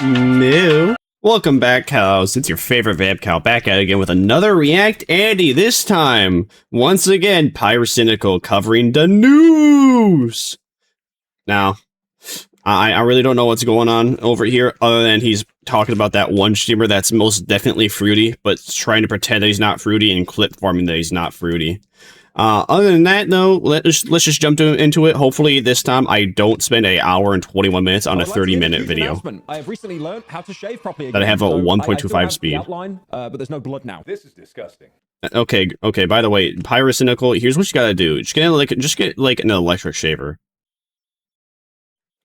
Moo. Welcome back, cows. It's your favorite vamp cow back at it again with another React Andy. This time, once again, Pyrocynical covering the news. Now, I really don't know what's going on over here other than he's talking about that one streamer that's most definitely fruity, but trying to pretend that he's not fruity and clip farming that he's not fruity. Other than that, though, let's just jump into it. Hopefully, this time I don't spend an hour and 21 minutes on a 30-minute video. I have recently learned how to shave properly. That I have a 1.25 speed. Outline, but there's no blood now. This is disgusting. Okay. By the way, Pyrocynical, here's what you gotta do. Just get like an electric shaver.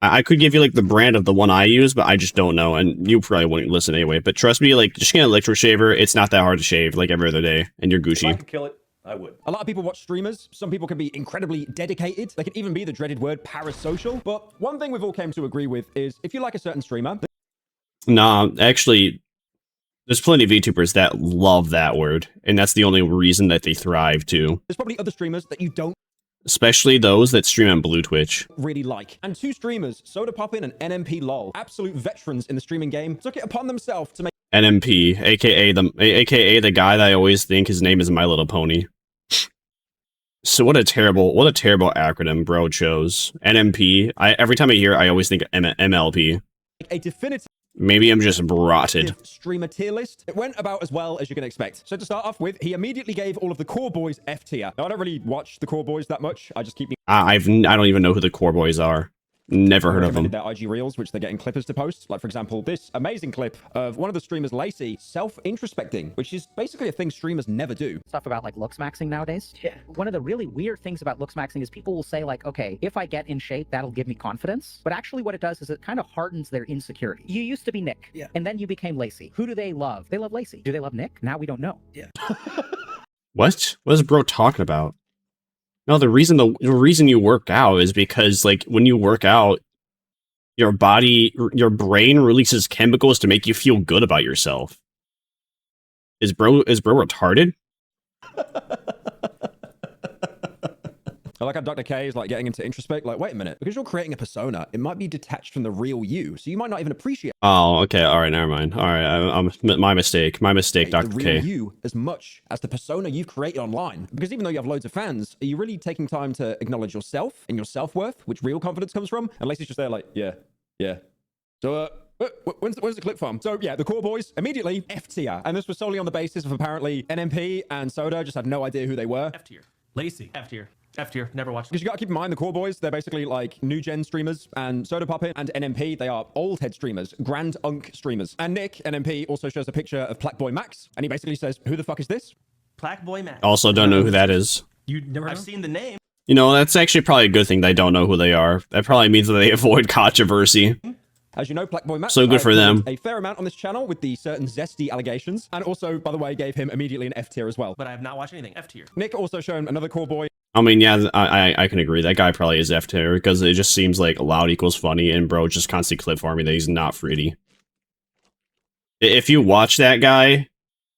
I could give you like the brand of the one I use, but I just don't know, and you probably wouldn't listen anyway. But trust me, like just get an electric shaver. It's not that hard to shave, like every other day, and you're Gucci. If I could kill it, I would. A lot of people watch streamers. Some people can be incredibly dedicated. They can even be the dreaded word parasocial. But one thing we've all came to agree with is if you like a certain streamer... Nah, actually, there's plenty of VTubers that love that word, and that's the only reason that they thrive, too. There's probably other streamers that you don't especially those that stream on Blue Twitch. Really like. And two streamers, Soda Poppin and NMP LOL, absolute veterans in the streaming game, took it upon themselves to make NMP, aka the guy that I always think his name is My Little Pony. So what a terrible acronym bro chose. NMP. Every time I hear it, I always think MLP. a definitive Maybe I'm just rotted. Streamer tier list. It went about as well as you can expect. So to start off with, he immediately gave all of the core boys F tier. Now I don't really watch the core boys that much. I just keep I don't even know who the core boys are. Never heard of them. Their IG reels, which they're getting clippers to post. Like, for example, this amazing clip of one of the streamers, Lacey, self-introspecting, which is basically a thing streamers never do. Stuff about like looks maxing nowadays. Yeah. One of the really weird things about looks maxing is people will say like, okay, if I get in shape, that'll give me confidence. But actually what it does is it kind of hardens their insecurity. You used to be Nick. Yeah. And then you became Lacey. Who do they love? They love Lacey. Do they love Nick? Now we don't know. Yeah. What? What is bro talking about? No, the reason you work out is because like when you work out, your brain releases chemicals to make you feel good about yourself. Is bro retarded? I like how Dr. K is like getting into introspect. Like, wait a minute, because you're creating a persona, it might be detached from the real you, so you might not even appreciate. Oh, okay, all right, never mind. All right, I'm my mistake, Dr. The real K. You as much as the persona you've created online. Because even though you have loads of fans, are you really taking time to acknowledge yourself and your self-worth, which real confidence comes from? And Lacey's just there, like, yeah. So, when's the clip from? So yeah, the core boys immediately F tier, and this was solely on the basis of apparently NMP and Soda just had no idea who they were. F tier. Lacey. F tier. F tier. Never watched. Because you gotta keep in mind the core boys, they're basically like new gen streamers, and Soda Poppin and NMP, they are old head streamers, grand unk streamers. And Nick, NMP, also shows a picture of Plaque Boy Max, and he basically says, "Who the fuck is this?" Plaque Boy Max. Also, don't know who that is. You never? I've seen the name. You know, that's actually probably a good thing they don't know who they are. That probably means that they avoid controversy. As you know, Plaque Boy Max, so good for them. A fair amount on this channel with the certain zesty allegations, and also, by the way, gave him immediately an F tier as well. But I have not watched anything. F tier. Nick also shown another core boy. I mean, yeah, I can agree. That guy probably is F tier because it just seems like loud equals funny, and bro just constantly clip farming that he's not fruity. If you watch that guy,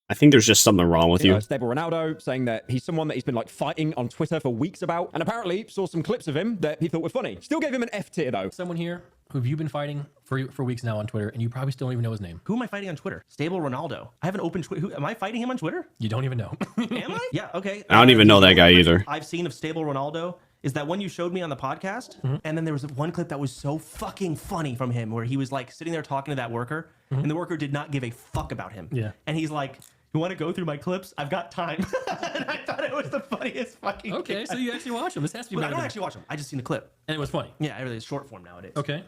I think there's just something wrong with you. Stable Ronaldo saying that he's someone that he's been like fighting on Twitter for weeks about, and apparently saw some clips of him that he thought were funny. Still gave him an F tier though. Someone here who have you been fighting for weeks now on Twitter, and you probably still don't even know his name. Who am I fighting on Twitter? Stable Ronaldo. I haven't opened Twitter. Am I fighting him on Twitter? You don't even know. Am I? Yeah. Okay. I don't even know that guy either. I've seen of Stable Ronaldo is that one you showed me on the podcast, and then there was one clip that was so fucking funny from him where he was like sitting there talking to that worker, and the worker did not give a fuck about him. Yeah. And he's like, "You want to go through my clips? I've got time." And I thought it was the funniest fucking Okay, so you actually watch them. This has to be But I don't actually watch them. I just seen the clip. And it was funny. Yeah, everything's short form nowadays. Okay.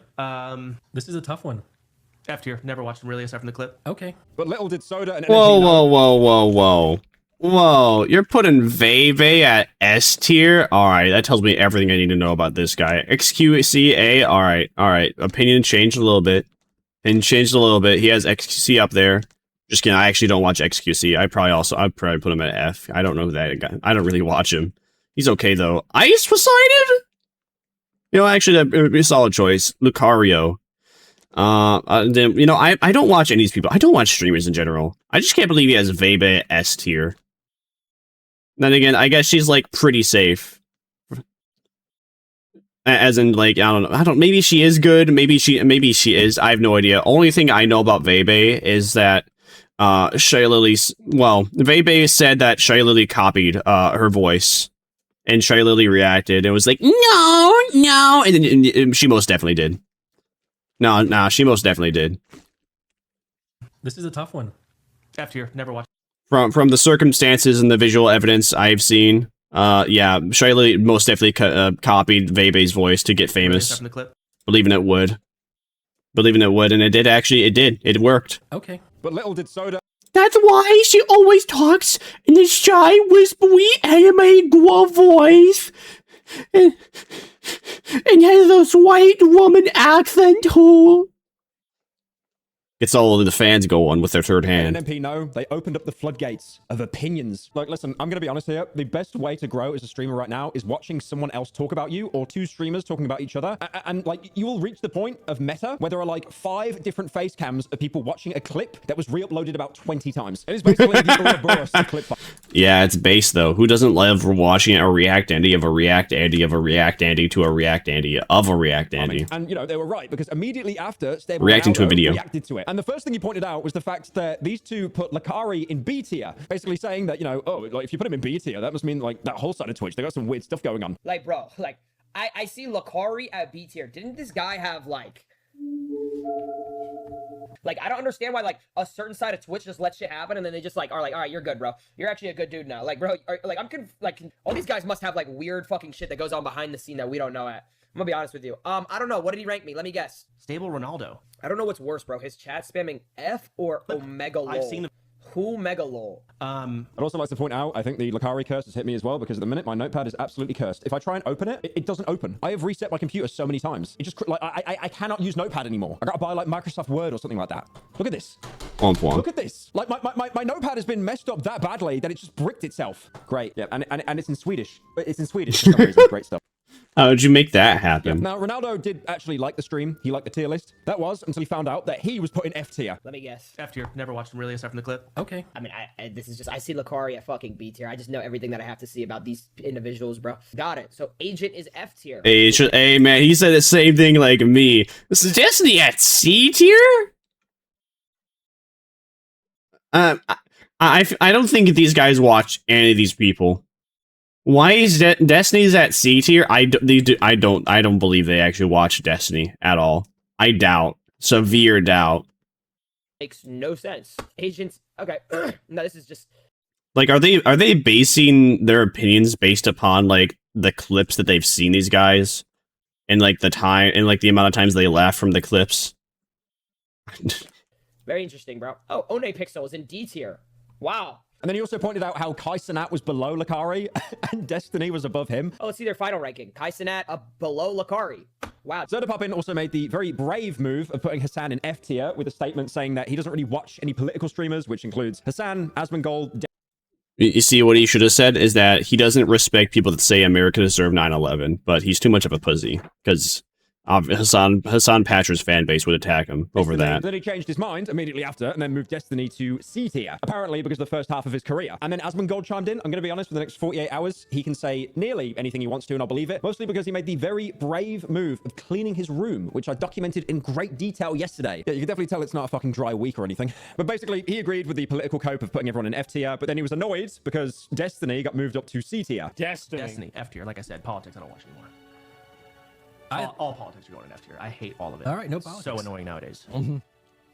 This is a tough one. F tier. Never watched them really aside from the clip. Okay. But little did Soda and Whoa, you're putting Veve at S tier? Alright, that tells me everything I need to know about this guy. XQCA, alright. Opinion changed a little bit. He has XQC up there. Just kidding, I actually don't watch XQC. I'd probably put him at F. I don't know who that guy. I don't really watch him. He's okay though. Ice Poseidon? You know, actually that'd be a solid choice. Lucario. Then, you know, I don't watch any of these people. I don't watch streamers in general. I just can't believe he has Vebe S tier. Then again, I guess she's like pretty safe. As in, like, I don't. Maybe she is good. Maybe she is. I have no idea. Only thing I know about Vebe is that Vebe said that Shaylily copied her voice, and Shaylily reacted and was like, no, and she most definitely did. No, she most definitely did. This is a tough one. F tier, never watched. From the circumstances and the visual evidence I've seen, yeah, Shaylily most definitely copied Vebe's voice to get famous. The clip. Believing it would, and it did actually. It worked. Okay. But little did Soda. That's why she always talks in this shy, whispery, anime girl voice, and has this white woman accent too. Gets all of the fans going with their third hand. And MP know they opened up the floodgates of opinions. Like, listen, I'm going to be honest here. The best way to grow as a streamer right now is watching someone else talk about you, or two streamers talking about each other. And like, you will reach the point of meta where there are like 5 different face cams of people watching a clip that was re-uploaded about 20 times. It is basically the Ouroboros clip. Yeah, it's base though. Who doesn't love watching a react Andy of a react Andy of a react Andy to a react Andy of a react Andy? And you know, they were right, because immediately after, Stable Reacting to a Ronaldo video. reacted to it. And the first thing he pointed out was the fact that these two put Lakari in B tier, basically saying that, you know, oh, like if you put him in B tier, that must mean like that whole side of Twitch, they got some weird stuff going on. Like, bro, like I see Lakari at B tier. Didn't this guy have like I don't understand why like a certain side of Twitch just lets shit happen and then they just like are like, all right, you're good, bro. You're actually a good dude now. Like, bro, like all these guys must have like weird fucking shit that goes on behind the scene that we don't know at. I'm gonna be honest with you. I don't know. What did he rank me? Let me guess. Stable Ronaldo. I don't know what's worse, bro. His chat spamming F or Omega lol. I've seen the Who mega lol. I'd also like to point out, I think the Lakari curse has hit me as well, because at the minute my notepad is absolutely cursed. If I try and open it, it doesn't open. I have reset my computer so many times. It just like I cannot use notepad anymore. I gotta buy like Microsoft Word or something like that. Look at this. Look at this. Like my notepad has been messed up that badly that it just bricked itself. Great. Yeah, and it's in Swedish. It's in Swedish for some reason. Great stuff. How did you make that happen? Yeah. Now, Ronaldo did actually like the stream. He liked the tier list. That was until he found out that he was put in F tier. Let me guess. F tier, never watched him really aside from the clip. Okay. I mean, this is just, I see Lakari at fucking B tier. I just know everything that I have to see about these individuals, bro. Got it. So Agent is F tier. Agent, hey man, he said the same thing like me. This is Destiny at C tier? I don't think these guys watch any of these people. Why is Destiny's at C tier? I don't believe they actually watch Destiny at all. I doubt. Severe doubt. Makes no sense. Agents. Okay. No, this is just like, are they basing their opinions based upon like the clips that they've seen these guys, and like the time and like the amount of times they laugh from the clips? very interesting, bro. Oh, One Pixel is in D tier. Wow. And then he also pointed out how Kai Cenat was below Lakari and Destiny was above him. Oh, let's see their final ranking. Kai Cenat below Lakari. Wow. Zodapopin also made the very brave move of putting Hassan in F tier with a statement saying that he doesn't really watch any political streamers, which includes Hassan, Asmongold. You see, what he should have said is that he doesn't respect people that say America deserved 9/11, but he's too much of a pussy because Hassan Patcher's fan base would attack him over that. Then he changed his mind immediately after and then moved Destiny to C tier, apparently because of the first half of his career. And then Asmongold chimed in. I'm going to be honest, for the next 48 hours, he can say nearly anything he wants to, and I'll believe it, mostly because he made the very brave move of cleaning his room, which I documented in great detail yesterday. Yeah, you can definitely tell it's not a fucking dry week or anything. But basically, he agreed with the political cope of putting everyone in F tier, but then he was annoyed because Destiny got moved up to C tier. Destiny, F tier. Like I said, politics I don't watch anymore. All politics are going in F tier. I hate all of it. All right, no politics. So annoying nowadays. Mm-hmm.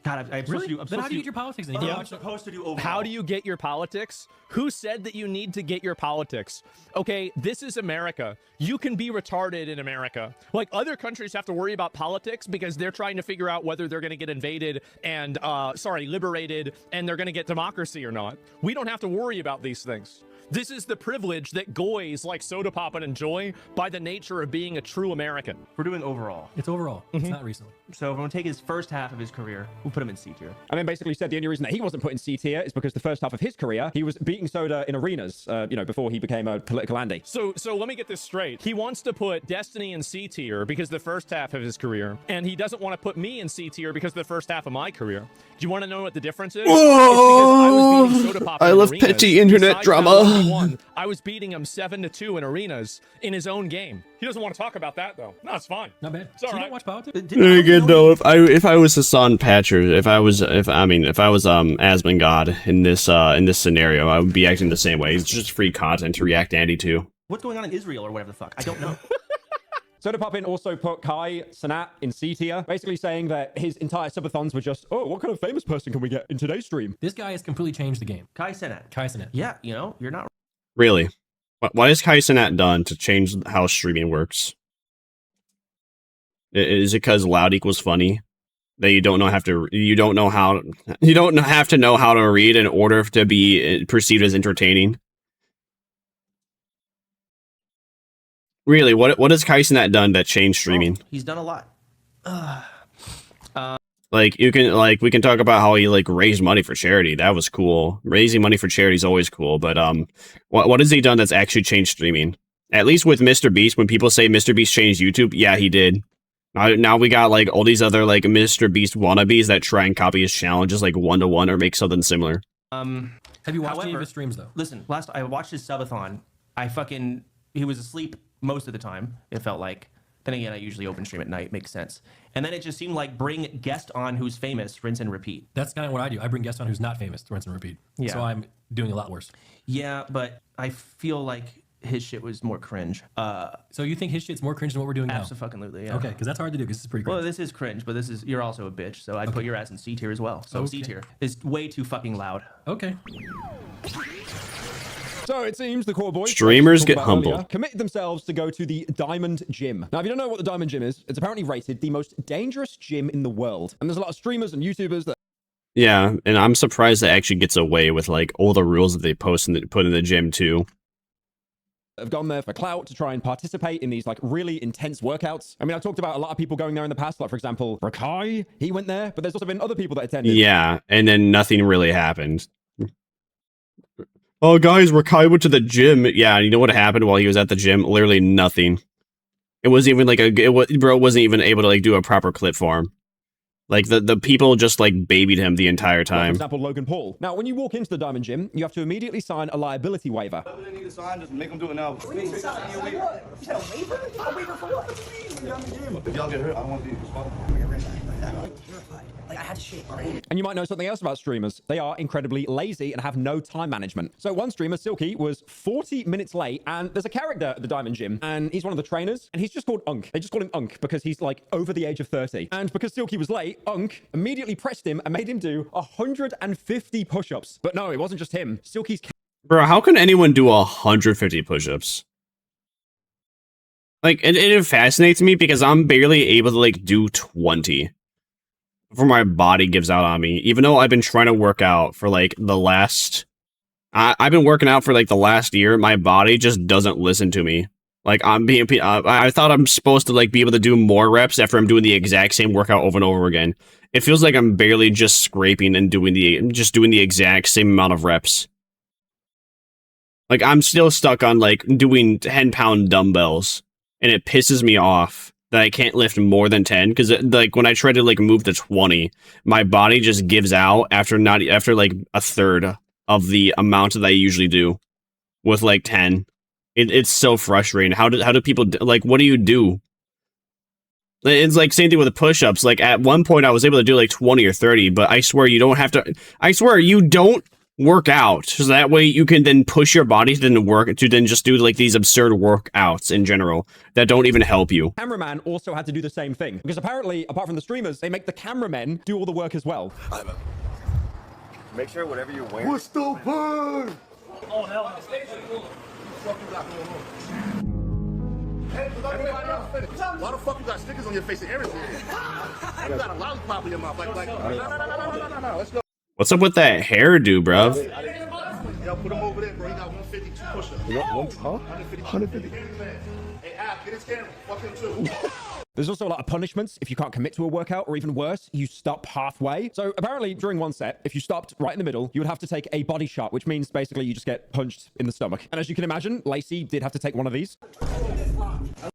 God, I'm supposed to do. Then how do you get your politics? Then I'm supposed to do overall. How do you get your politics? Who said that you need to get your politics? Okay, this is America. You can be retarded in America. Like, other countries have to worry about politics because they're trying to figure out whether they're going to get invaded and, liberated, and they're going to get democracy or not. We don't have to worry about these things. This is the privilege that goys like Sodapoppin enjoy by the nature of being a true American. We're doing overall. It's overall. It's not recently. So if I'm going to take his first half of his career, we'll put him in C tier. And then basically said the only reason that he wasn't put in C tier is because the first half of his career, he was beating Soda in arenas, before he became a political Andy. So let me get this straight. He wants to put Destiny in C tier because the first half of his career, and he doesn't want to put me in C tier because the first half of my career. Do you want to know what the difference is? Oh, I love petty internet drama. 2021, I was beating him 7-2 in arenas in his own game. He doesn't want to talk about that though. No, it's fine. Not bad. It's all So you right. don't watch politics? Very good though. If I was Hassan Patcher, if I was Asmongodd in this scenario, I would be acting the same way. It's just free content to react to Andy to. What's going on in Israel or whatever the fuck? I don't know. Soda Puppin also put Kai Cenat in C tier, basically saying that his entire subathons were just, oh, what kind of famous person can we get in today's stream? This guy has completely changed the game. Kai Cenat. Kai Cenat. Yeah, you know, you're not. Really? What has Kai Cenat done to change how streaming works? Is it because loud equals funny? That you don't have to know how to read in order to be perceived as entertaining? Really, what has Kai Cenat done that changed streaming? Oh, he's done a lot. Like we can talk about how he like raised money for charity. That was cool. Raising money for charity is always cool. But what has he done that's actually changed streaming? At least with Mr. Beast, when people say Mr. Beast changed YouTube, yeah, he did. Now we got like all these other like Mr. Beast wannabes that try and copy his challenges like 1-to-1 or make something similar. Have you watched any of his streams though? Listen, I watched his subathon. He was asleep most of the time, it felt like. Then again, I usually open stream at night, makes sense. And then it just seemed like bring guest on who's famous, rinse and repeat. That's kind of what I do. I bring guests on who's not famous, rinse and repeat. Yeah. So I'm doing a lot worse. Yeah, but I feel like his shit was more cringe. So you think his shit's more cringe than what we're doing now? Absolutely, yeah. Okay, because that's hard to do because this is pretty cringe. Well, this is cringe, but you're also a bitch, so I'd put your ass in C tier as well. So C tier is way too fucking loud. Okay. So it seems the core boys Streamers get humbled. Committed themselves to go to the Diamond Gym. Now, if you don't know what the Diamond Gym is, it's apparently rated the most dangerous gym in the world. And there's a lot of streamers and YouTubers that Yeah, and I'm surprised that actually gets away with like all the rules that they post and put in the gym too. have gone there for clout to try and participate in these like really intense workouts. I mean, I've talked about a lot of people going there in the past, like for example, Rakai, he went there, but there's also been other people that attended. Yeah, and then nothing really happened. Oh, guys, Rakai went to the gym. Yeah, you know what happened while he was at the gym? Literally nothing. It wasn't even bro wasn't even able to like do a proper clip for him. Like the people just like babied him the entire time. For example, Logan Paul. Now, when you walk into the Diamond Gym, you have to immediately sign a liability waiver. Whatever they need to sign, just make them do it now. What do you mean sign a waiver? You said a waiver? A waiver for what? If y'all get hurt, I don't want to be responsible. Like, I had to shit already. And you might know something else about streamers. They are incredibly lazy and have no time management. So one streamer, Silky, was 40 minutes late, and there's a character at the Diamond Gym, and he's one of the trainers, and he's just called Unk. They just call him Unk because he's like over the age of 30. And because Silky was late, Unk immediately pressed him and made him do 150 push-ups. But no, it wasn't just him. Silky's Bro, how can anyone do 150 push-ups? Like, it fascinates me because I'm barely able to like do 20. Before my body gives out on me, even though I've been trying to work out for like the last I've been working out for like the last year, my body just doesn't listen to me. Like I thought I'm supposed to like be able to do more reps after I'm doing the exact same workout over and over again. It feels like I'm barely just scraping and doing the exact same amount of reps. Like I'm still stuck on like doing 10-pound dumbbells, and it pisses me off that I can't lift more than 10, because like when I try to like move to 20, my body just gives out after like a third of the amount that I usually do with like 10. It's so frustrating. How do people like, what do you do? It's like same thing with the push-ups. Like at one point I was able to do like 20 or 30, but I swear you don't work out, so that way you can then push your body to then just do like these absurd workouts in general that don't even help you. cameraman also had to do the same thing, because apparently, apart from the streamers, they make the cameramen do all the work as well. Make sure whatever you're wearing. What's the word? Oh, hell. Why the fuck you got stickers on your face and everything? You got a lollipop in your mouth. Like, no. Let's go. What's up with that hairdo, bruv? Yo, put him over there, bro. He got 152 push-ups. You got 150. Hey, Al, get his camera. Fuck him too. There's also a lot of punishments if you can't commit to a workout, or even worse, you stop halfway. So apparently during one set, if you stopped right in the middle, you would have to take a body shot, which means basically you just get punched in the stomach. And as you can imagine, Lacey did have to take one of these.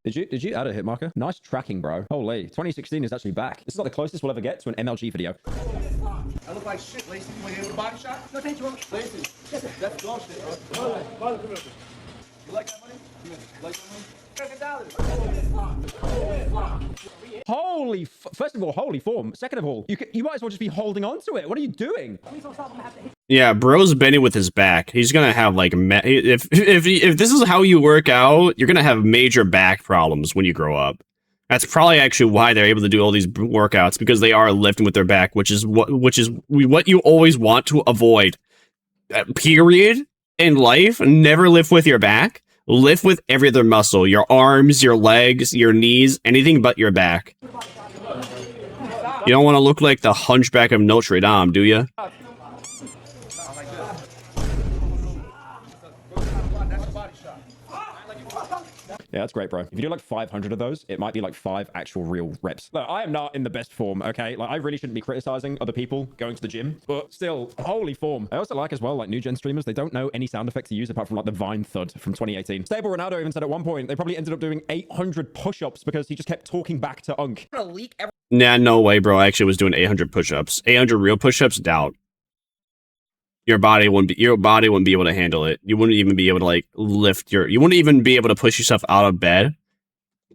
Did you add a hit marker? Nice tracking, bro. Holy, 2016 is actually back. This is not the closest we'll ever get to an MLG video. look like shit, Lacey. You want to hit with a body shot? No, thank you. Lacey, that's dog shit, bro. You like that money? You like that money? Holy, first of all, holy form. Second of all, you might as well just be holding on to it. What are you doing? Yeah, bro's bending with his back. He's gonna have like if this is how you work out, you're gonna have major back problems when you grow up. That's probably actually why they're able to do all these workouts, because they are lifting with their back, which is what you always want to avoid. Period. In life, never lift with your back. Lift with every other muscle. Your arms, your legs, your knees, anything but your back. You don't want to look like the hunchback of Notre Dame, do you? Yeah, that's great, bro. If you do like 500 of those, it might be like 5 actual real reps. Look, I am not in the best form, okay? Like, I really shouldn't be criticizing other people going to the gym, but still, holy form. I also like as well, like new gen streamers, they don't know any sound effects to use apart from like the Vine thud from 2018. Stable Ronaldo even said at one point, they probably ended up doing 800 push-ups because he just kept talking back to Unk. Nah, no way, bro. I actually was doing 800 push-ups. 800 real push-ups? Doubt. Your body wouldn't be able to handle it. You wouldn't even be able to like you wouldn't even be able to push yourself out of bed,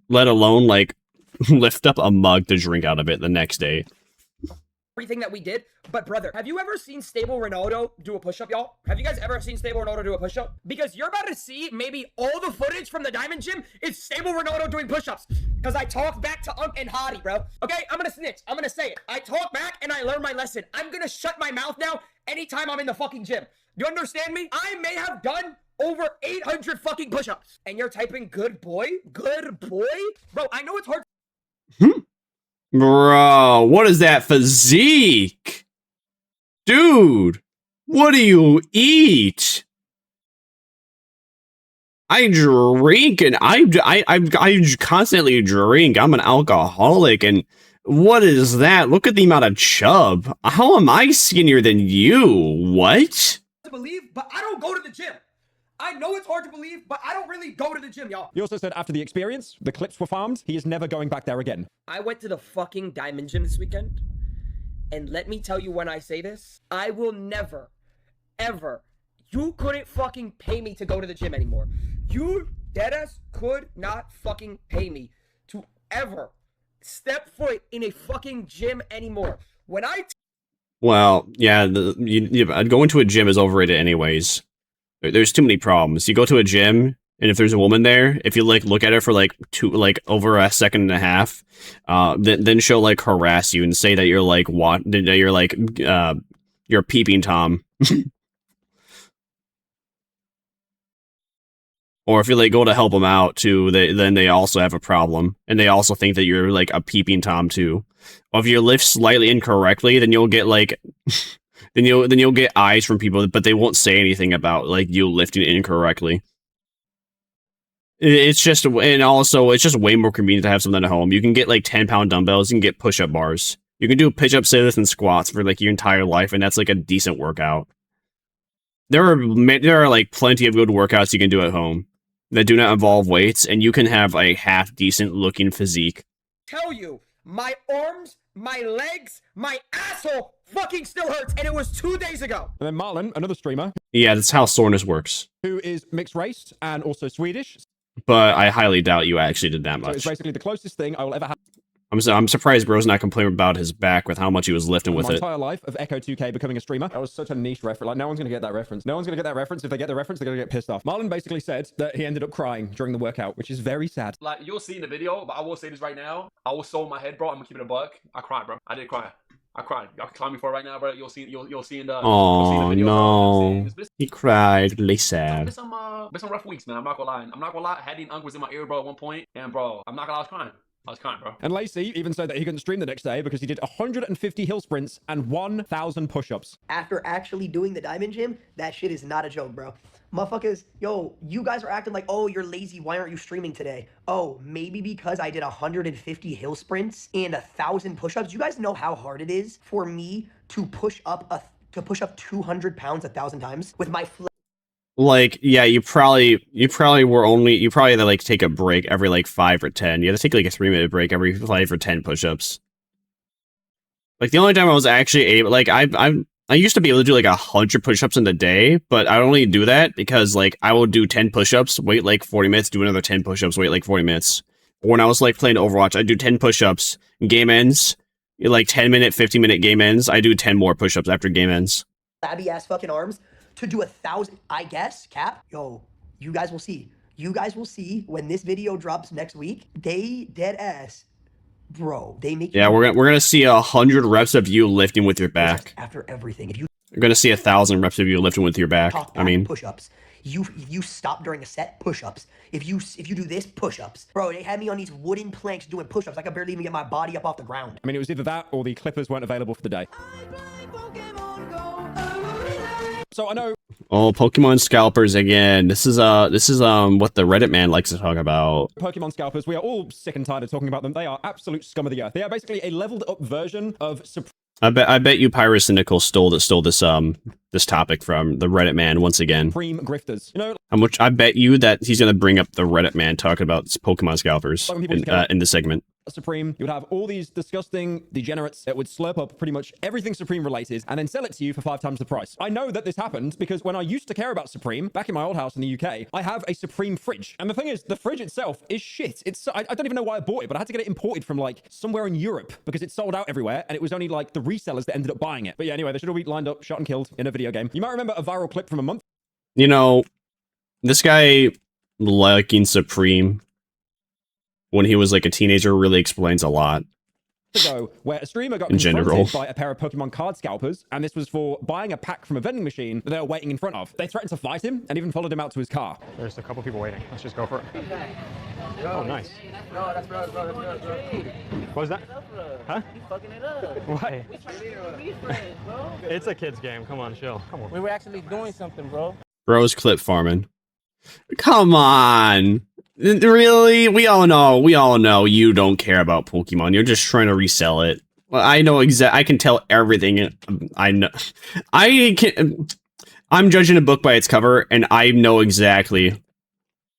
let alone like lift up a mug to drink out of it the next day. Everything that we did, but brother, have you ever seen Stable Ronaldo do a push-up, y'all? Have you guys ever seen Stable Ronaldo do a push-up? Because you're about to see maybe all the footage from the Diamond Gym is Stable Ronaldo doing push-ups. Because I talked back to Unk and Hottie, bro. Okay, I'm gonna snitch. I'm gonna say it. I talked back and I learned my lesson. I'm gonna shut my mouth now anytime I'm in the fucking gym. You understand me? I may have done over 800 fucking push-ups. And you're typing good boy? Good boy? Bro, I know it's hard. Bro, what is that physique? Dude, what do you eat? I drink and I constantly drink. I'm an alcoholic, and what is that? Look at the amount of chub. How am I skinnier than you? What? To believe, but I don't go to the gym. I know it's hard to believe, but I don't really go to the gym, y'all. He also said after the experience, the clips were farmed. He is never going back there again. I went to the fucking Diamond Gym this weekend, and let me tell you when I say this, I will never, ever, you couldn't fucking pay me to go to the gym anymore. You, deadass, could not fucking pay me to ever step foot in a fucking gym anymore. When I... Well, yeah, going to a gym is overrated anyways. There's too many problems. You go to a gym, and if there's a woman there, if you like look at her for like over a second and a half, then she'll like harass you and say that you're like you're peeping Tom. Or if you like go to help them out too, then they also have a problem, and they also think that you're like a peeping Tom too. Or if you lift slightly incorrectly, then you'll get like. Then you'll get eyes from people, but they won't say anything about like you lifting incorrectly. It's just, and also it's just way more convenient to have something at home. You can get like 10-pound dumbbells, you can get push-up bars. You can do push-up, sit-ups, and squats for like your entire life, and that's like a decent workout. There are like plenty of good workouts you can do at home that do not involve weights, and you can have a half-decent looking physique. Tell you, my arms, my legs, my asshole fucking still hurts, and it was 2 days ago. And then Marlon, another streamer. Yeah, that's how soreness works. Who is mixed race and also Swedish. But I highly doubt you actually did that much. So it's basically the closest thing I will ever have. I'm surprised bro's not complaining about his back with how much he was lifting with my it. entire life of Echo 2K becoming a streamer. That was such a niche reference. Like, no one's going to get that reference. No one's going to get that reference. If they get the reference, they're going to get pissed off. Marlon basically said that he ended up crying during the workout, which is very sad. Like, you'll see in the video, but I will say this right now. I was so in my head, bro. I'm going to keep it a buck. I cried, bro. I did cry. I cried. Y'all can climb me for it right now, bro. You'll see in the Oh video, no. He cried, really sad. Been some rough weeks, man. I'm not gonna lie. Hattie and Unk was in my ear, bro, at one point. And bro, I'm not gonna lie, I was crying, bro. And Lacey even said that he couldn't stream the next day because he did 150 hill sprints and 1,000 push-ups. After actually doing the Diamond Gym, that shit is not a joke, bro. Motherfuckers, yo, you guys are acting like, oh, you're lazy, why aren't you streaming today? Oh, maybe because I did 150 hill sprints and 1,000 push-ups. You guys know how hard it is for me to push up 200 pounds 1,000 times with my like, yeah, you probably had to like take a break every like 5 or 10. You have to take like a 3-minute break every 5 or 10 push-ups. Like the only time I was actually able, like I used to be able to do like 100 push-ups in a day, but I only do that because like I will do 10 push-ups, wait like 40 minutes, do another 10 push-ups, wait like 40 minutes. Or when I was like playing Overwatch, I do 10 push-ups, game ends, like 10-minute, 15-minute game ends. I do 10 more push-ups after game ends. Flabby ass fucking arms to do 1,000, I guess, Cap. Yo, you guys will see. You guys will see when this video drops next week. They dead ass, bro. They make yeah. We're gonna see 100 reps of you lifting with your back. After everything, if you You're gonna see 1,000 reps of you lifting with your back. I mean, push-ups. You stop during a set, push-ups. If you do this, push-ups. Bro, they had me on these wooden planks doing push-ups. I could barely even get my body up off the ground. I mean, it was either that or the clippers weren't available for the day. So I know. oh, Pokemon scalpers again. This is what the Reddit man likes to talk about. Pokemon scalpers, we are all sick and tired of talking about them. They are absolute scum of the earth. They are basically a leveled up version of I bet you Pyrocynical stole this topic from the Reddit man once again. Supreme grifters. You know, How much I bet you that he's gonna bring up the Reddit man talking about Pokemon scalpers in the segment. Supreme, you would have all these disgusting degenerates that would slurp up pretty much everything Supreme related and then sell it to you for 5 times the price. I know that this happened because when I used to care about Supreme, back in my old house in the UK, I have a Supreme fridge. And the thing is, the fridge itself is shit. I don't even know why I bought it, but I had to get it imported from like somewhere in Europe because it sold out everywhere and it was only like the resellers that ended up buying it. But yeah, anyway, they should all be lined up, shot and killed in a video game. You might remember a viral clip from a month. You know, this guy liking Supreme when he was like a teenager really explains a lot. Ago, where a streamer got in confronted general by a pair of Pokemon card scalpers, and this was for buying a pack from a vending machine that they were waiting in front of. They threatened to fight him and even followed him out to his car. There's a couple people waiting. Let's just go for it. Oh, nice. No, that's bro. What was that? Huh? He's fucking it up. Why? Bro. It's a kid's game. Come on, chill. Come on. We were actually doing something, bro. Bro's clip farming. Come on. Really? We all know you don't care about Pokemon. You're just trying to resell it. Well, I know I can tell everything. I know. I'm judging a book by its cover, and I know exactly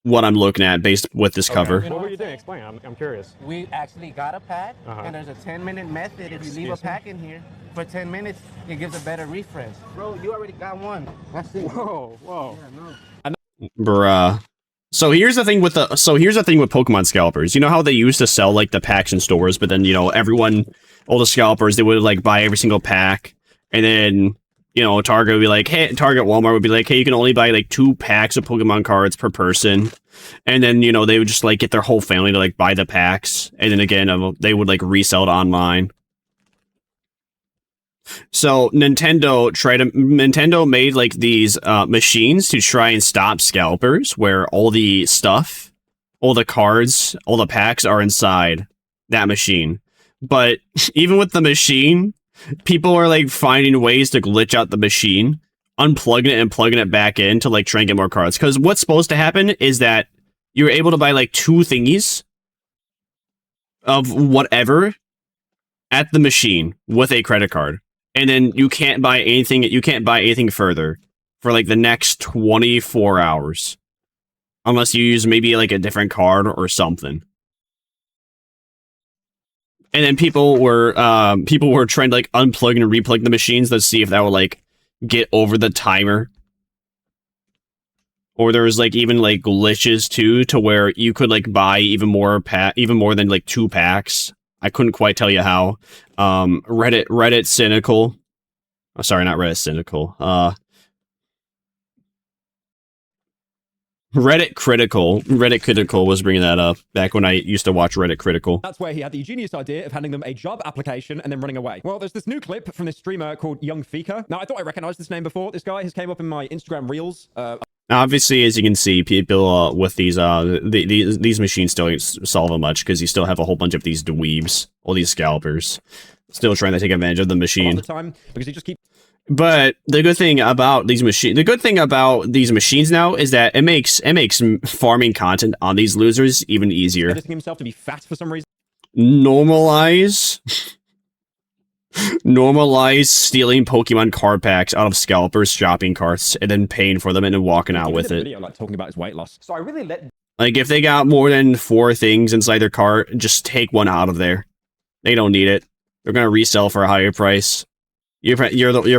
what I'm looking at based with this cover. What were you doing? Explain. I'm curious. We actually got a pack, and there's a 10-minute method. If you leave a pack in here for 10 minutes, it gives a better refresh. Bro, you already got one. That's it. Whoa. Yeah, no. Bruh. So here's the thing with Pokemon scalpers. You know how they used to sell like the packs in stores, but then all the scalpers, they would like buy every single pack, and then Target would be like, hey, Walmart would be like, hey, you can only buy like 2 packs of Pokemon cards per person, and then they would just like get their whole family to like buy the packs, and then again they would like resell it online. So Nintendo made like these machines to try and stop scalpers, where all the stuff, all the cards, all the packs are inside that machine. But even with the machine, people are like finding ways to glitch out the machine, unplugging it and plugging it back in to like try and get more cards. Because what's supposed to happen is that you're able to buy like 2 thingies of whatever at the machine with a credit card. And then you can't buy anything further for like the next 24 hours. Unless you use maybe like a different card or something. And then people were trying to like unplug and replug the machines to see if that would like get over the timer. Or there was like even like glitches too, to where you could like buy even more than like 2 packs. I couldn't quite tell you how. Reddit Cynical. Oh, sorry, not Reddit Cynical. Reddit Critical was bringing that up back when I used to watch Reddit Critical. That's where he had the genius idea of handing them a job application and then running away. Well, there's this new clip from this streamer called Young Fika. Now, I thought I recognized this name before. This guy has came up in my Instagram Reels. Obviously, as you can see, people with these machines don't solve them much because you still have a whole bunch of these dweebs, all these scalpers, still trying to take advantage of the machine. All the time, because you just keep. But the good thing about these machines now is that it makes farming content on these losers even easier. Editing himself to be fat for some reason. Normalize stealing Pokemon card packs out of scalpers' shopping carts and then paying for them and then walking out with it. Video, like talking about his weight loss. So I really like if they got more than 4 things inside their cart, just take one out of there. They don't need it. They're gonna resell for a higher price. You're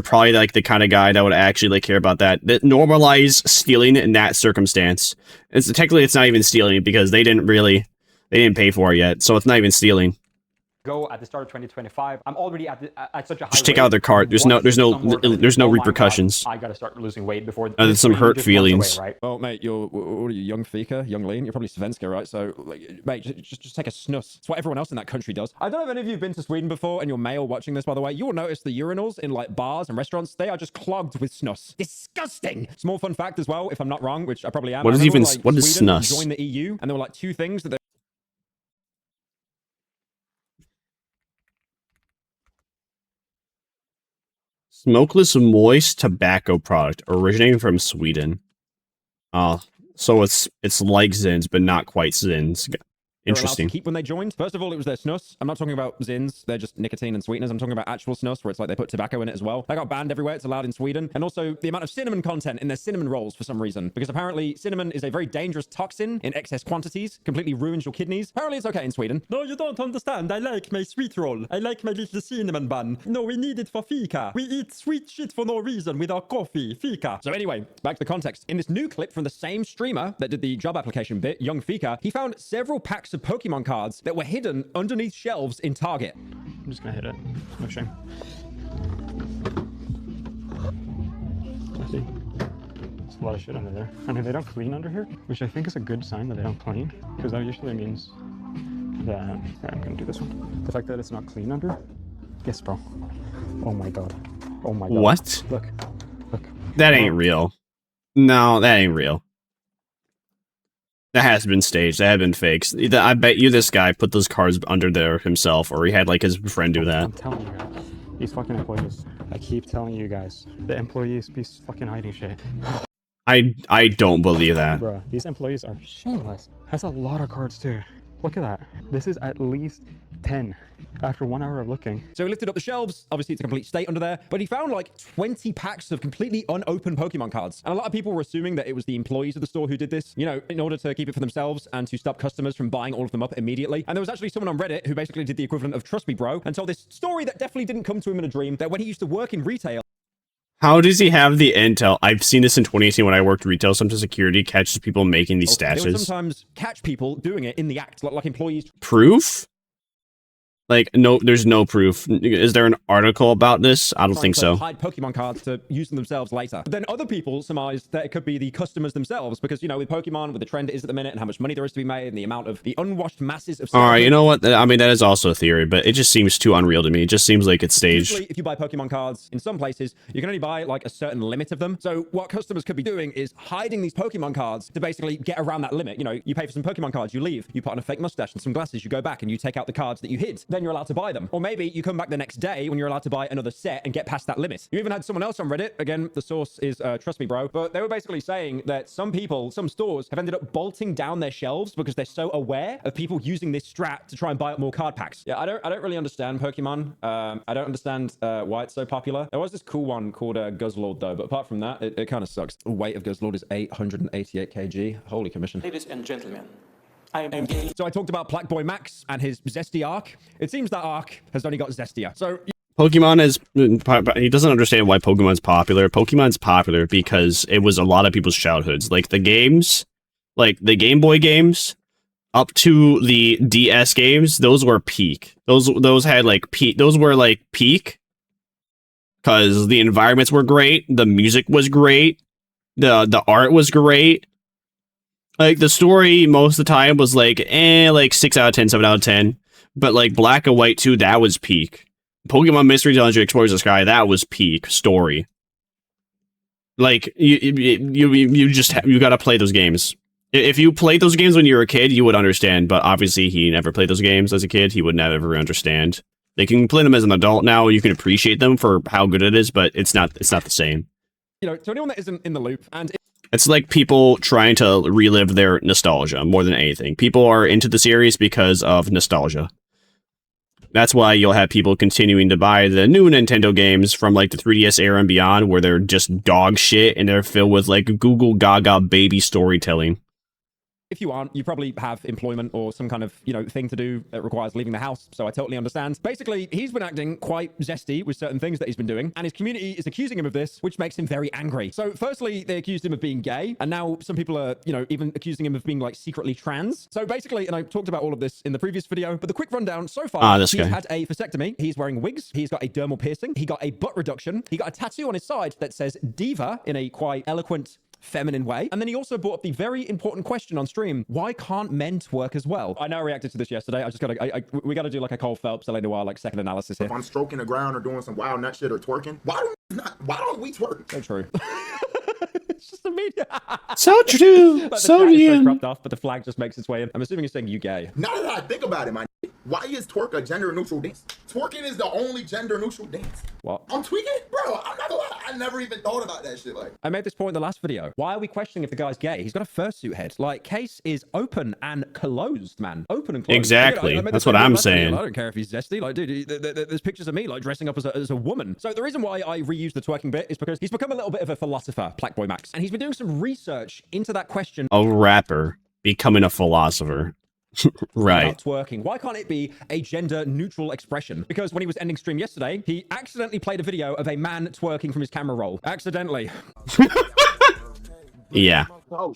probably like the kind of guy that would actually like care about that. That normalize stealing in that circumstance. Technically it's not even stealing because they didn't pay for it yet, so it's not even stealing. Go at the start of 2025. I'm already at such a high. Just take out their card. There's no repercussions. I gotta start losing weight before. There's some hurt feelings. Away, right? Oh, mate, you're what are you, young Fika, young lean? You're probably Svenska, right? So, like, mate, just take a snus. It's what everyone else in that country does. I don't know if any of you have been to Sweden before, and you're male watching this, by the way. You will notice the urinals in like bars and restaurants. They are just clogged with snus. Disgusting. Small fun fact as well, if I'm not wrong, which I probably am. What is Sweden snus? Joined the EU, and there were like two things that they. Smokeless moist tobacco product originating from Sweden. So it's like Zins, but not quite Zins. Interesting. To keep when they joined. First of all, it was their snus. I'm not talking about Zins. They're just nicotine and sweeteners. I'm talking about actual snus, where it's like they put tobacco in it as well. That got banned everywhere. It's allowed in Sweden. And also the amount of cinnamon content in their cinnamon rolls for some reason. Because apparently cinnamon is a very dangerous toxin in excess quantities. Completely ruins your kidneys. Apparently it's okay in Sweden. No, you don't understand. I like my sweet roll. I like my little cinnamon bun. No, we need it for fika. We eat sweet shit for no reason with our coffee. Fika. So anyway, back to the context. In this new clip from the same streamer that did the job application bit, Young Fika, he found several packs of Pokemon cards that were hidden underneath shelves in Target. I'm just gonna hit it. No shame. See? There's a lot of shit under there. I mean, they don't clean under here, which I think is a good sign that they don't clean, because that usually means that... Here, I'm gonna do this one. The fact that it's not clean under... Yes, bro. Oh my god. Oh my god. What? Look. That ain't real. No, that ain't real. That has been staged. That had been fakes. I bet you this guy put those cards under there himself, or he had like his friend do that. I'm telling you guys, these fucking employees. I keep telling you guys, the employees be fucking hiding shit. I don't believe that. Bro, these employees are shameless. That's a lot of cards too. Look at that. This is at least 10 after 1 hour of looking. So he lifted up the shelves. Obviously, it's a complete state under there. But he found like 20 packs of completely unopened Pokemon cards. And a lot of people were assuming that it was the employees of the store who did this, you know, in order to keep it for themselves and to stop customers from buying all of them up immediately. And there was actually someone on Reddit who basically did the equivalent of Trust Me Bro and told this story that definitely didn't come to him in a dream, that when he used to work in retail. How does he have the intel? I've seen this in 2018 when I worked retail. Sometimes security catches people making these stashes. They would sometimes catch people doing it in the act, like employees. Proof? Like, no, there's no proof. Is there an article about this? I don't think so. Hide Pokemon cards to use them themselves later. But then other people surmised that it could be the customers themselves, because, you know, with Pokemon, with the trend it is at the minute, and how much money there is to be made, and the amount of the unwashed masses of... All right, you know what? I mean, that is also a theory, but it just seems too unreal to me. It just seems like it's staged. Usually, if you buy Pokemon cards, in some places, you can only buy, like, a certain limit of them. So what customers could be doing is hiding these Pokemon cards to basically get around that limit. You know, you pay for some Pokemon cards, you leave, you put on a fake mustache and some glasses, you go back and you take out the cards that you hid. Then you're allowed to buy them. Or maybe you come back the next day when you're allowed to buy another set and get past that limit. You even had someone else on Reddit, again, the source is Trust Me Bro, but they were basically saying that some people, some stores have ended up bolting down their shelves because they're so aware of people using this strat to try and buy up more card packs. Yeah, I don't really understand Pokemon. I don't understand why it's so popular. There was this cool one called Guzzlord though, but apart from that, it kind of sucks. The weight of Guzzlord is 888 kg. Holy commission. Ladies and gentlemen, So I talked about Black Boy Max and his Zesty arc. It seems that arc has only got Zestier. So Pokemon is... He doesn't understand why Pokemon's popular. Pokemon's popular because it was a lot of people's childhoods. Like the games, like the Game Boy games, up to the DS games, those were peak. Those had like peak. Those were like peak because the environments were great. The music was great. The art was great. Like, the story, most of the time, was, like, like 6 out of 10, 7 out of 10. But, like, Black and White 2, that was peak. Pokemon Mystery Dungeon Explorers of the Sky, that was peak story. Like, you gotta play those games. If you played those games when you were a kid, you would understand. But, obviously, he never played those games as a kid. He would never understand. They can play them as an adult now. You can appreciate them for how good it is, but it's not the same. You know, to anyone that isn't in the loop, and... It's like people trying to relive their nostalgia more than anything. People are into the series because of nostalgia. That's why you'll have people continuing to buy the new Nintendo games from like the 3DS era and beyond, where they're just dog shit and they're filled with like Google Gaga baby storytelling. If you aren't, you probably have employment or some kind of, you know, thing to do that requires leaving the house. So I totally understand. Basically, he's been acting quite zesty with certain things that he's been doing, and his community is accusing him of this, which makes him very angry. So firstly, they accused him of being gay, and now some people are, you know, even accusing him of being like secretly trans. So basically, and I talked about all of this in the previous video, but the quick rundown so far, this he's guy. had a vasectomy, he's wearing wigs, he's got a dermal piercing, he got a butt reduction, he got a tattoo on his side that says diva in a quite eloquent feminine way. And then he also brought up the very important question on stream: why can't men twerk as well? I know I reacted to this yesterday. I just gotta, we gotta do like a Cole Phelps, LA Noir, like second analysis here. If I'm stroking the ground or doing some wild nut shit or twerking, why don't we twerk? So true. It's just the media. So true. Like so the chat is true. cropped off, but the flag just makes its way in. I'm assuming you're saying you gay. Now that I think about it, man, why is twerk a gender neutral dance? Twerking is the only gender neutral dance. What? I'm tweaking? Bro, I'm not gonna lie. I never even thought about that shit. Like, I made this point in the last video. Why are we questioning if the guy's gay? He's got a fursuit head. Like, case is open and closed, man. Open and closed. Exactly. I made That's this what I'm last video. saying. I don't care if he's zesty. Like, dude, there's pictures of me like dressing up as a woman. So the reason why I reused the twerking bit is because he's become a little bit of a philosopher, Blackboy Max, and he's been doing some research into that question. A rapper becoming a philosopher. Right. About twerking. Why can't it be a gender neutral expression? Because when he was ending stream yesterday, he accidentally played a video of a man twerking from his camera roll. Accidentally. Yeah. oh,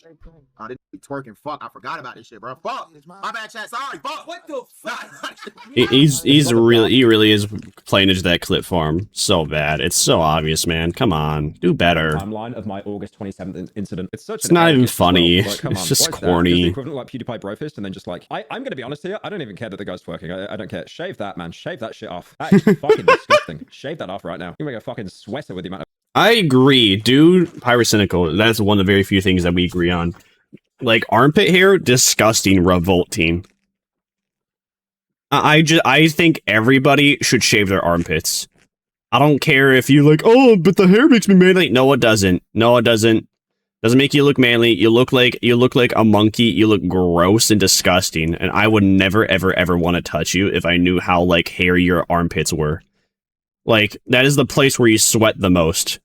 I didn't be twerking. Fuck, I forgot about this shit, bro. Fuck. My bad, chat. Sorry. Fuck. What the fuck? He really is playing into that clip farm so bad. It's so obvious, man. Come on, do better. Timeline of my August 27th incident. It's such. It's not even funny. Like, come it's on. just What is that? corny. Just the equivalent like PewDiePie brofist, and then just like I'm gonna be honest here. I don't even care that the guy's twerking. I don't care. Shave that, man. Shave that shit off. That is fucking disgusting. Shave that off right now. You make a fucking sweater with the amount of. I agree, dude. Pyrocynical. That's one of the very few things that we agree on. Like armpit hair, disgusting, revolting. I think everybody should shave their armpits. I don't care if you like, oh, but the hair makes me manly. No, it doesn't. No, it doesn't. Doesn't make you look manly. You look like a monkey. You look gross and disgusting. And I would never, ever, ever want to touch you if I knew how like hairy your armpits were. Like, that is the place where you sweat the most.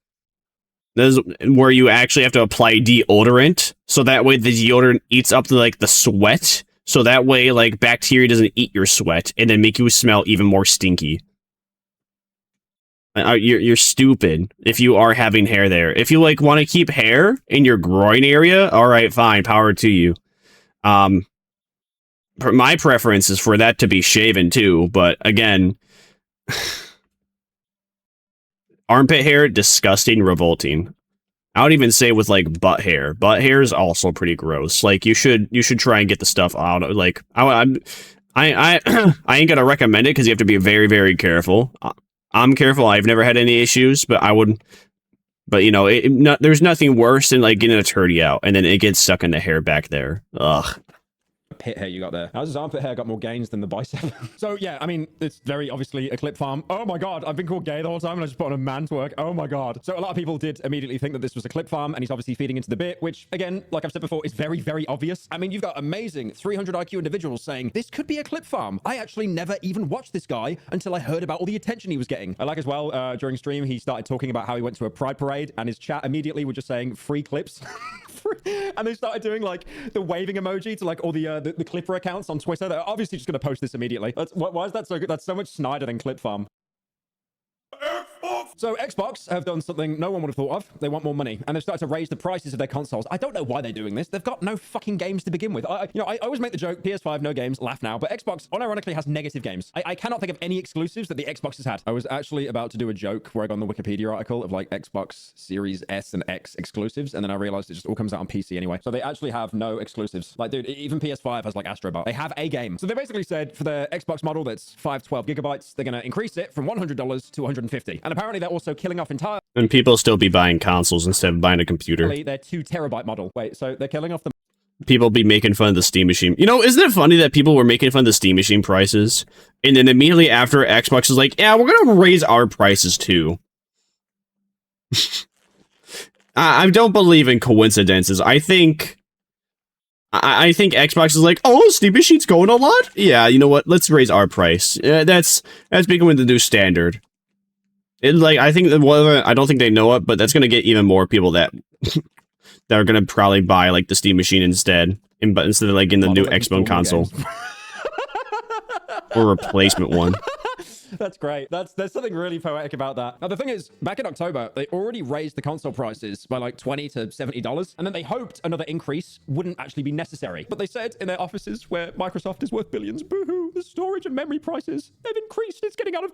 That is where you actually have to apply deodorant, so that way the deodorant eats up the sweat, so that way like bacteria doesn't eat your sweat and then make you smell even more stinky. You're stupid if you are having hair there. If you like want to keep hair in your groin area, all right, fine, power to you. My preference is for that to be shaven too, but again. Armpit hair, disgusting, revolting. I would even say with like butt hair. Butt hair is also pretty gross. Like you should try and get the stuff out. Like I ain't gonna recommend it because you have to be very, very careful. I'm careful. I've never had any issues, but I would. But you know, there's nothing worse than like getting a turdy out and then it gets stuck in the hair back there. Ugh. Pit hair you got there. How's his armpit hair got more gains than the bicep? So yeah, I mean, it's very obviously a clip farm. Oh my god, I've been called gay the whole time and I just put on a man's work. Oh my god. So a lot of people did immediately think that this was a clip farm and he's obviously feeding into the bit, which again, like I've said before, is very, very obvious. I mean, you've got amazing 300 IQ individuals saying this could be a clip farm. I actually never even watched this guy until I heard about all the attention he was getting. I like as well, during stream, he started talking about how he went to a pride parade and his chat immediately were just saying free clips. And they started doing like the waving emoji to like all the Clipper accounts on Twitter. They're obviously just going to post this immediately. Why is that so good? That's so much Snyder than Clip Farm. So Xbox have done something no one would have thought of. They want more money, and they've started to raise the prices of their consoles. I don't know why they're doing this. They've got no fucking games to begin with. I always make the joke, PS5, no games, laugh now. But Xbox, unironically, has negative games. I cannot think of any exclusives that the Xbox has had. I was actually about to do a joke where I got on the Wikipedia article of like Xbox Series S and X exclusives, and then I realized it just all comes out on PC anyway. So they actually have no exclusives. Like, dude, even PS5 has like Astro Bot. They have a game. So they basically said for the Xbox model that's 512 gigabytes, they're going to increase it from $100 to $150. And apparently they're also killing off entirely. And people still be buying consoles instead of buying a computer. Their 2 terabyte model. Wait, so they're killing off the. People be making fun of the Steam Machine. You know, isn't it funny that people were making fun of the Steam Machine prices, and then immediately after Xbox is like, yeah, we're gonna raise our prices too. I don't believe in coincidences. I think Xbox is like, oh, Steam Machine's going a lot. Yeah, you know what? Let's raise our price. That's becoming the new standard. I think I don't think they know it, but that's gonna get even more people that that are gonna probably buy like the Steam Machine instead but instead of like in the new Xbox console or replacement one. That's great. There's something really poetic about that. Now, the thing is, back in October, they already raised the console prices by like $20 to $70, and then they hoped another increase wouldn't actually be necessary. But they said in their offices where Microsoft is worth billions, boo-hoo, the storage and memory prices, they've increased. It's getting out of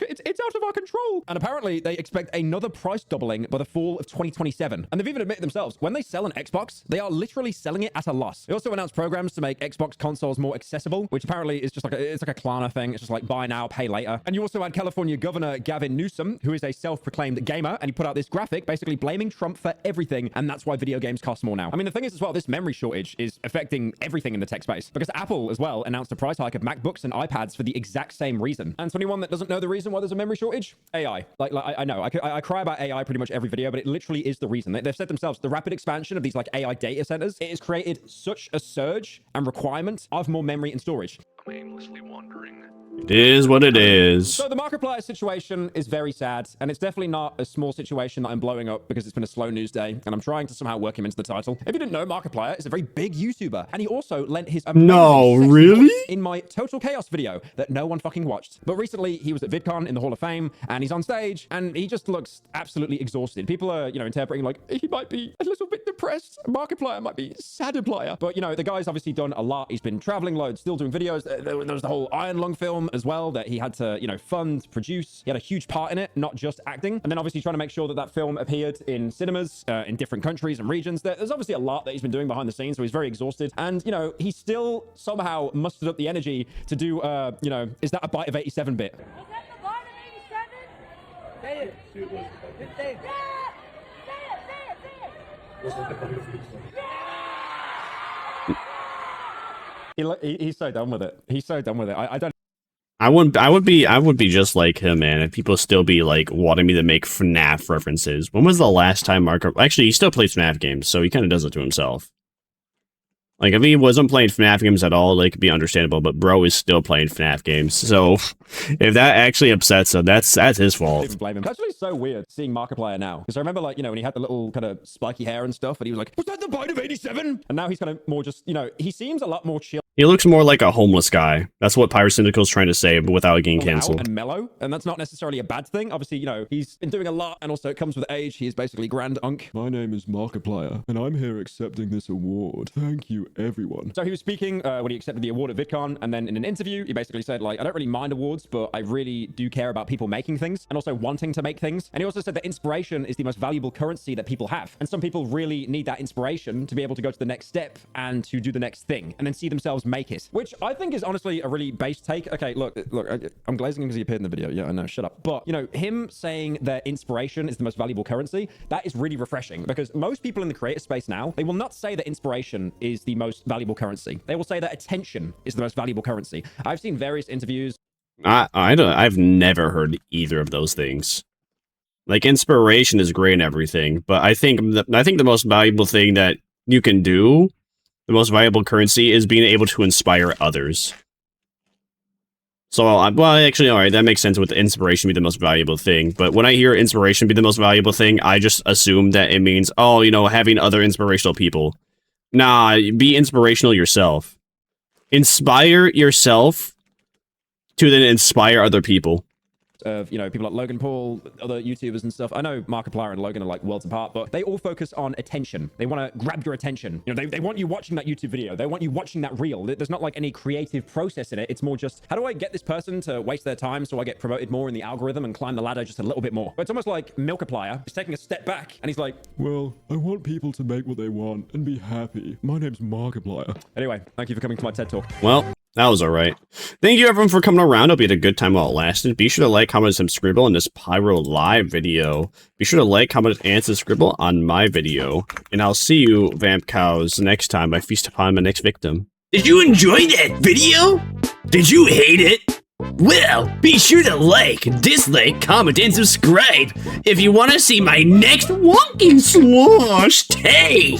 our control. And apparently, they expect another price doubling by the fall of 2027. And they've even admitted themselves, when they sell an Xbox, they are literally selling it at a loss. They also announced programs to make Xbox consoles more accessible, which apparently is just like it's like a Klarna thing. It's just like buy now, pay later. And you also had California Governor Gavin Newsom, who is a self-proclaimed gamer, and he put out this graphic basically blaming Trump for everything, and that's why video games cost more now. I mean, the thing is as well, this memory shortage is affecting everything in the tech space, because Apple as well announced a price hike of MacBooks and iPads for the exact same reason. And to anyone that doesn't know the reason why there's a memory shortage, AI. Like I know, I cry about AI pretty much every video, but it literally is the reason. They've said themselves, the rapid expansion of these like AI data centers, it has created such a surge and requirement of more memory and storage. I'm aimlessly wandering. It is what it is. So the Markiplier situation is very sad, and it's definitely not a small situation that I'm blowing up because it's been a slow news day, and I'm trying to somehow work him into the title. If you didn't know, Markiplier is a very big YouTuber, and he also lent his really? in my Total Chaos video that no one fucking watched. But recently, he was at VidCon in the Hall of Fame, and he's on stage, and he just looks absolutely exhausted. People are, interpreting like, he might be a little bit depressed. Markiplier might be Sadaplier. But, the guy's obviously done a lot. He's been traveling loads, still doing videos. There was the whole Iron Lung film as well that he had to, fund, produce. He had a huge part in it, not just acting. And then obviously trying to make sure that that film appeared in cinemas in different countries and regions. There's obviously a lot that he's been doing behind the scenes, so he's very exhausted. And, he still somehow mustered up the energy to do, is that a Byte of 87 bit? Was that the Byte of 87? Say it. Say it. Say it. He's so done with it. He's so done with it. I don't. I would be just like him, man. If people still be like wanting me to make FNAF references. When was the last time actually, he still plays FNAF games, so he kind of does it to himself. Like, if he wasn't playing FNAF games at all, like, it'd be understandable, but bro is still playing FNAF games. So, if that actually upsets him, that's his fault. Even blame him. It's actually so weird seeing Markiplier now. Because I remember, like, when he had the little kind of spiky hair and stuff, and he was like, was that the Byte of 87? And now he's kind of more just, he seems a lot more chill. He looks more like a homeless guy. That's what Pirate Syndical's trying to say, but without getting canceled. And mellow, and that's not necessarily a bad thing. Obviously, he's been doing a lot, and also it comes with age. He is basically Grand Unk. My name is Markiplier, and I'm here accepting this award. Thank you, everyone. So he was speaking when he accepted the award at VidCon, and then in an interview, he basically said, like, I don't really mind awards, but I really do care about people making things, and also wanting to make things. And he also said that inspiration is the most valuable currency that people have. And some people really need that inspiration to be able to go to the next step and to do the next thing, and then see themselves make it. Which I think is honestly a really base take. Okay, look, I'm glazing him because he appeared in the video. Yeah, I know, shut up. But, him saying that inspiration is the most valuable currency, that is really refreshing, because most people in the creator space now, they will not say that inspiration is the most valuable currency. They will say that attention is the most valuable currency. I've seen various interviews. I've never heard either of those things. Like, inspiration is great and everything, but I think the most valuable thing that you can do, the most valuable currency, is being able to inspire others. So, well, actually, all right, that makes sense with the inspiration be the most valuable thing. But when I hear inspiration be the most valuable thing, I just assume that it means, oh, having other inspirational people. Nah, be inspirational yourself. Inspire yourself to then inspire other people. Of people like Logan Paul, other YouTubers and stuff. I know Markiplier and Logan are like worlds apart, but they all focus on attention. They want to grab your attention. They want you watching that YouTube video. They want you watching that reel. There's not like any creative process in it. It's more just, how do I get this person to waste their time so I get promoted more in the algorithm and climb the ladder just a little bit more? But it's almost like Milkiplier is taking a step back, and he's like, well, I want people to make what they want and be happy. My name's Markiplier. Anyway, thank you for coming to my TED Talk. Well, that was alright. Thank you everyone for coming around. Hope you had a good time while it lasted. Be sure to like, comment, and subscribe on this Pyro Live video. Be sure to like, comment, and subscribe on my video. And I'll see you, Vamp Cows, next time I feast upon my next victim. Did you enjoy that video? Did you hate it? Well, be sure to like, dislike, comment, and subscribe if you want to see my next wonky sloshed. Hey!